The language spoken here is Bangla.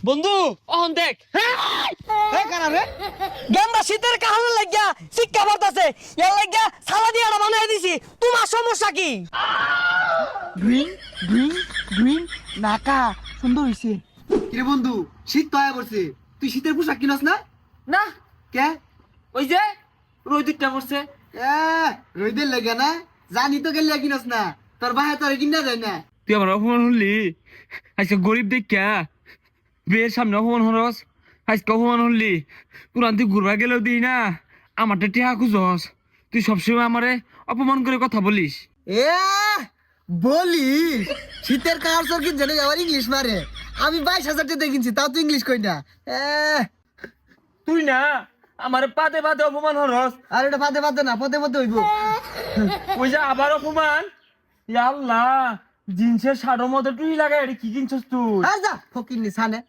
বন্ধু অহন দেখ গেন্দা শীতের কাহলে লাগিয়া শিক্ষা বাতাছে এর লাগিয়া সালা দিয়ে বানাই দিছি তোমার সমস্যা কি গ্রিন গ্রিন গ্রিন নাকা সুন্দর হইছে। কিরে বন্ধু শীত তো আয়া পড়ছে, তুই শীতের পোশাক কিনস না? না কে? ওই যে রোহিতটা মরছে রইদের লেগে না, জানি তো গেলে কিনস না, তোর বাহে তোর কিনা যায় না। তুই আমার অপমান হলি আজকে গরিব দেখা বিয়ের সামনে অপমান হরস আজকে অপমান হলি পুরান তুই ঘুরবা গেলেও দিই না আমারটা টিহা খুঁজস তুই সবসময় আমারে অপমান করে কথা বলিস এ বলি শীতের কার সর কিনছে না, আবার ইংলিশ মারে। আমি 22,000 টাকা কিনছি, তাও তুই ইংলিশ কই না। তুই না আমার পাতে পাতে অপমান হরস আর এটা পাতে পাতে না, পদে পদে হইব। ওই যে আবার অপমান ইয়া আল্লাহ জিন্সের শাড়োর মধ্যে তুই লাগাই এটা কি কিনছস তুই আর যা ফকির নি সানে